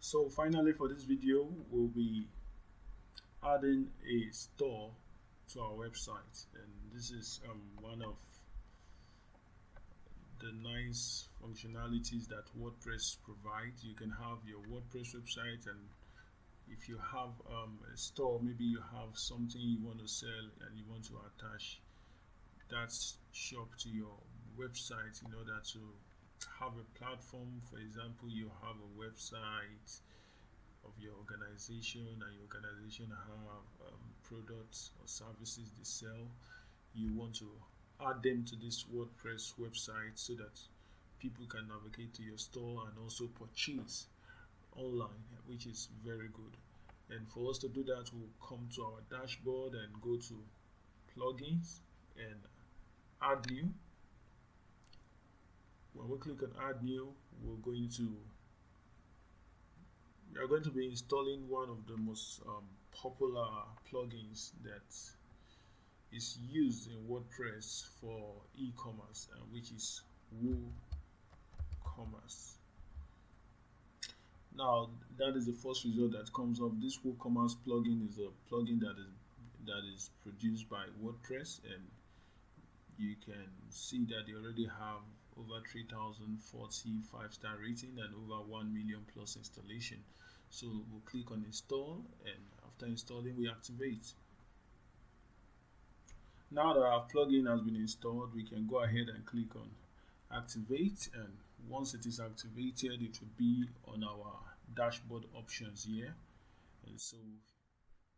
So finally for this video, we'll be adding a store to our website, and this is one of the nice functionalities that WordPress provides. You can have your WordPress website, and if you have a store, maybe you have something you want to sell and you want to attach that shop to your website in order to have a platform. For example, you have a website of your organization and your organization have products or services they sell. You want to add them to this WordPress website so that people can navigate to your store and also purchase online, which is very good. And for us to do that, we'll come to our dashboard and go to plugins and add new. When we click on add new, we are going to be installing one of the most popular plugins that is used in WordPress for e-commerce, which is Woocommerce. Now, that is the first result that comes up. This Woocommerce plugin is a plugin that is produced by WordPress, and you can see that they already have over 3,040 5-star rating and over 1 million plus installation. So we'll click on install, and after installing, we activate. Now that our plugin has been installed, we can go ahead and click on activate, and once it is activated, it will be on our dashboard options here, and so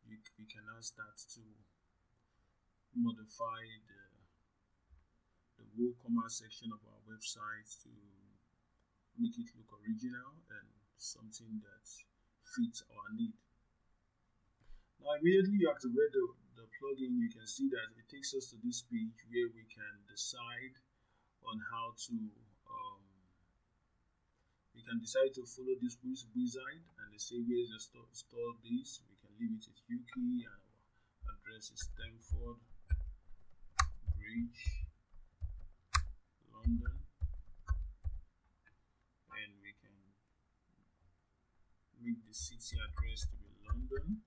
we can now start to modify the WooCommerce section of our website to make it look original and something that fits our need. Now, immediately you activate the plugin, you can see that it takes us to this page where we can decide on how to we can decide to follow this wizard, and they say where is the store base. We can leave it at UK, and our address is Stamford Bridge, London, and we can make the city address to be London,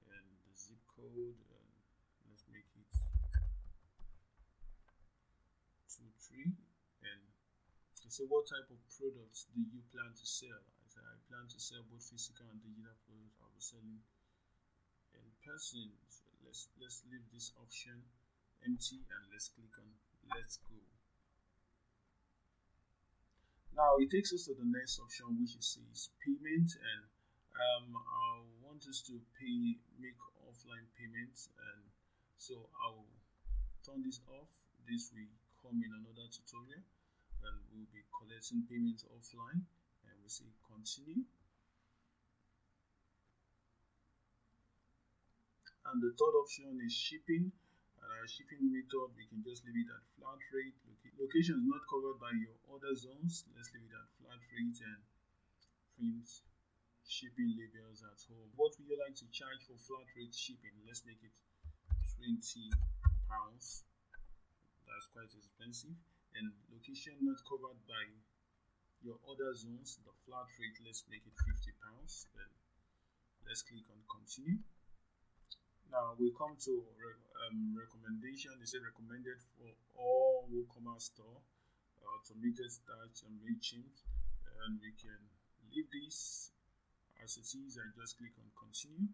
and the zip code, let's make it 23. And so what type of products do you plan to sell? I plan to sell both physical and digital products. I'll be selling in person. So let's leave this option empty and let's click on let's go. Now it takes us to the next option, which says payment, and I want us to make offline payments, and so I'll turn this off. This will come in another tutorial, and we'll be collecting payments offline, and we say continue. And the third option is shipping. And our shipping method, we can just leave it at flat rate. Location is not covered by your order zones. Let's leave it at flat rate and print shipping labels at home. What would you like to charge for flat rate shipping? Let's make it £20. That's quite expensive. And location not covered by your order zones, the flat rate, let's make it £50. Then let's click on continue. Now we come to recommendation. They say recommended for all WooCommerce store, automated start and MailChimp, and we can leave this as it is and just click on continue,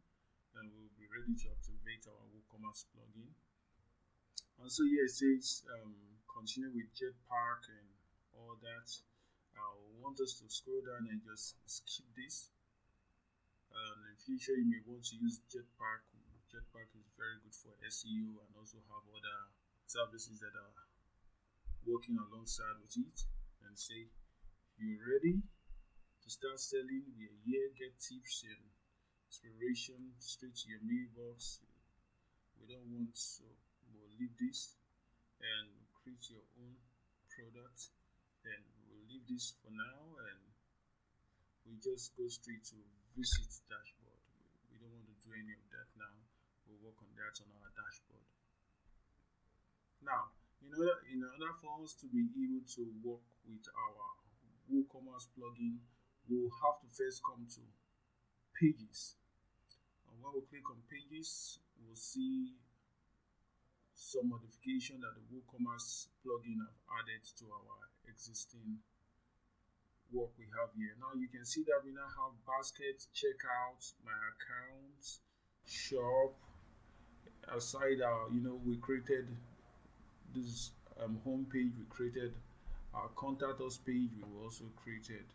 and we'll be ready to activate our WooCommerce plugin. And so here it says continue with Jetpack and all that. I want us to scroll down and just skip this. In future, you may want to use Jetpack. Jetpack is very good for SEO and also have other services that are working alongside with it. And say you're ready to start selling. We are here, get tips and inspiration straight to your mailbox. We don't want, so we'll leave this and create your own product. And we'll leave this for now, and we just go straight to visit dashboard. We don't want to do any of that now. We'll work on that on our dashboard. Now, in order for us to be able to work with our WooCommerce plugin, we'll have to first come to pages. And when we click on pages, we'll see some modification that the WooCommerce plugin have added to our existing work we have here. Now you can see that we now have basket, checkout, my account, shop. Aside our, we created this home page, we created our contact us page, we also created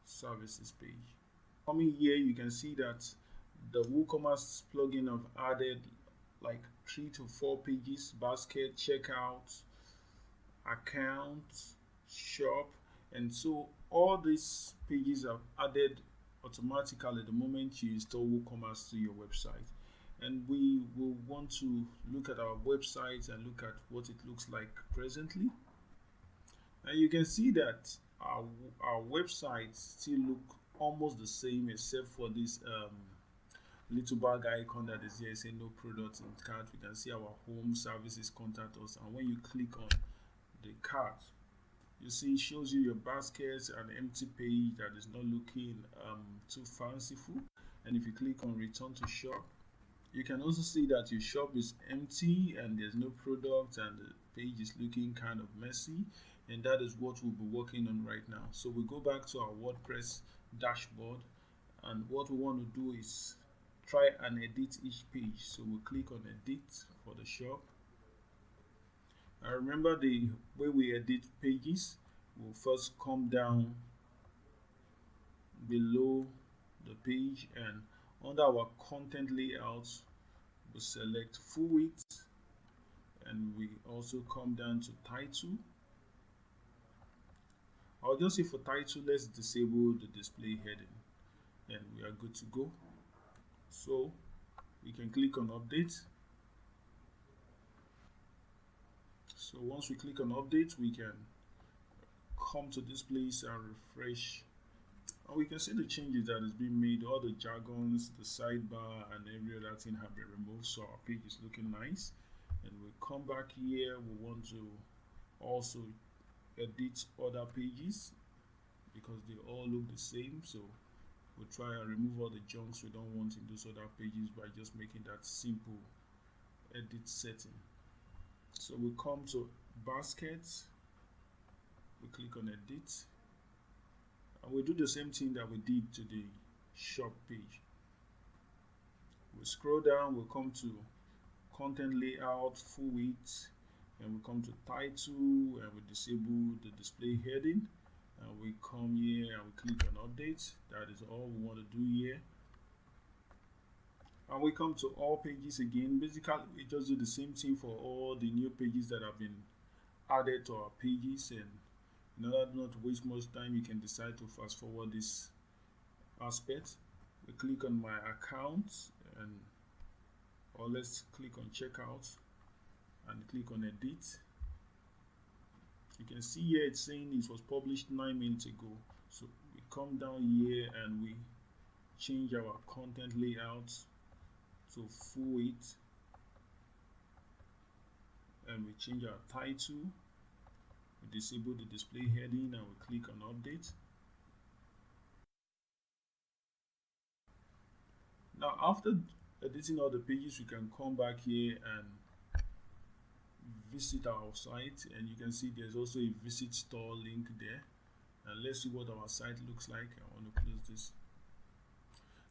services page. Coming here, you can see that the WooCommerce plugin have added like 3 to 4 pages: basket, checkout, account, shop. And so all these pages are added automatically the moment you install WooCommerce to your website. And we will want to look at our website and look at what it looks like presently. And you can see that our website still look almost the same, except for this little bag icon that is here saying no products in cart. We can see our home, services, contact us, and when you click on the cart, you see it shows you your baskets, an empty page that is not looking too fanciful. And if you click on return to shop, you can also see that your shop is empty and there's no product and the page is looking kind of messy. And that is what we'll be working on right now. So we go back to our WordPress dashboard, and what we want to do is try and edit each page. So we'll click on edit for the shop. And remember, the way we edit pages, we'll first come down below the page, and under our content layout, we select full width, and we also come down to title. I'll just say for title, let's disable the display heading, and we are good to go. So we can click on update. So once we click on update, we can come to this place and refresh, and we can see the changes that has been made. All the jargons, the sidebar, and every other thing have been removed, so our page is looking nice. And we come back here, we want to also edit other pages because they all look the same, so we'll try and remove all the junks we don't want in those other pages by just making that simple edit setting. So we come to baskets, we click on edit, and we do the same thing that we did to the shop page. We scroll down, we come to content layout, full width, and we come to title, and we disable the display heading, and we come here and we click on update. That is all we want to do here. And we come to all pages again. Basically, we just do the same thing for all the new pages that have been added to our pages. And in order not to waste much time, you can decide to fast forward this aspect. We click on my account, or let's click on checkout and click on edit. You can see here it's saying it was published 9 minutes ago. So we come down here and we change our content layout to full width, and we change our title, we disable the display heading, and we click on update. Now after editing all the pages, we can come back here and visit our site, and you can see there's also a visit store link there. And let's see what our site looks like. I want to close this.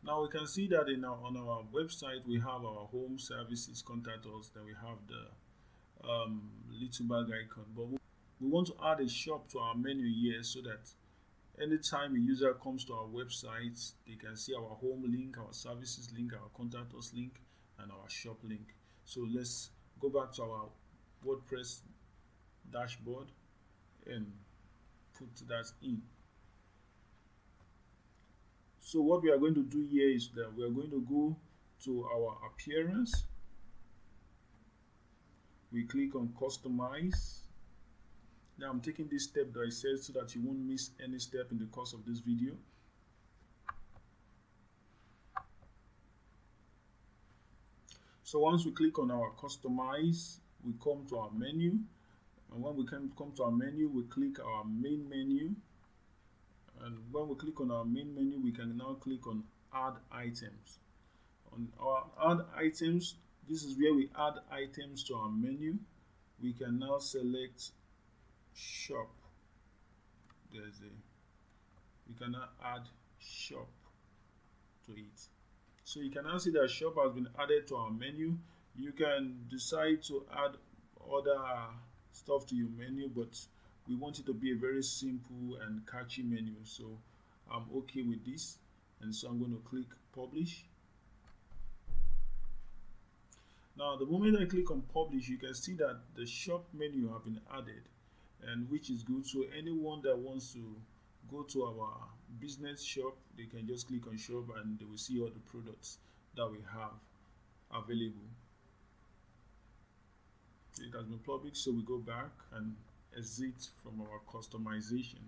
Now we can see that on our website we have our home, services, contact us, then we have the little bag icon, but we want to add a shop to our menu here, so that anytime a user comes to our website, they can see our home link, our services link, our contact us link, and our shop link. So let's go back to our WordPress dashboard and put that in. So what we are going to do here is that we are going to go to our appearance. We click on customize. Now I'm taking this step that I said so that you won't miss any step in the course of this video. So once we click on our customize, we come to our menu, and when we come to our menu, we click our main menu, And when we click on our main menu, we can now click on add items. On our add items, this is where we add items to our menu. We can now select shop. We can now add shop to it. So you can now see that shop has been added to our menu. You can decide to add other stuff to your menu, but we want it to be a very simple and catchy menu. So I'm okay with this, and so I'm going to click publish. Now the moment I click on publish, you can see that the shop menu have been added, and which is good. So anyone that wants to go to our business shop, they can just click on shop and they will see all the products that we have available. It has been published, so we go back and exit from our customization.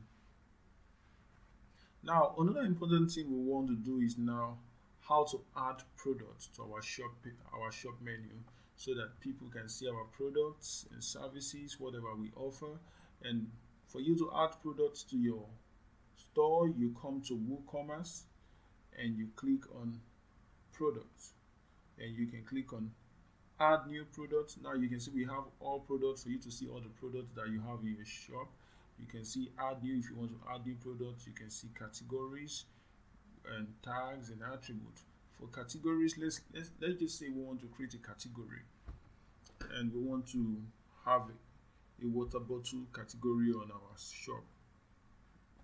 Now another important thing we want to do is now how to add products to our shop menu, so that people can see our products and services, whatever we offer. And for you to add products to your store, you come to Woocommerce and you click on products, and you can click on add new products. Now you can see we have all products. For you to see all the products that you have in your shop, you can see add new. If you want to add new products, you can see categories and tags and attributes. For categories, let's just say we want to create a category, and we want to have a water bottle category on our shop.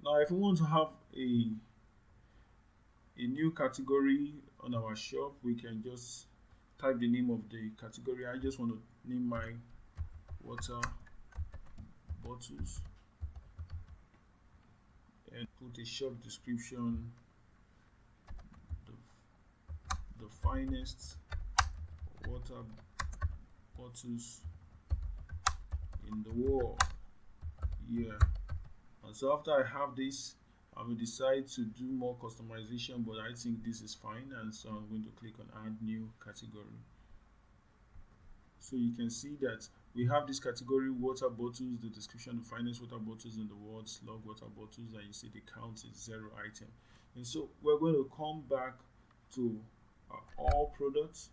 Now if we want to have a new category on our shop, we can just type the name of the category. I just want to name my water bottles and put a shop description, the finest water bottles in the world. Yeah. And so after I have this, I will decide to do more customization, but I think this is fine, and so I'm going to click on add new category. So you can see that we have this category, water bottles, the description, the finest water bottles in the world, slug water bottles, and you see the count is 0 item. And so we're going to come back to all products,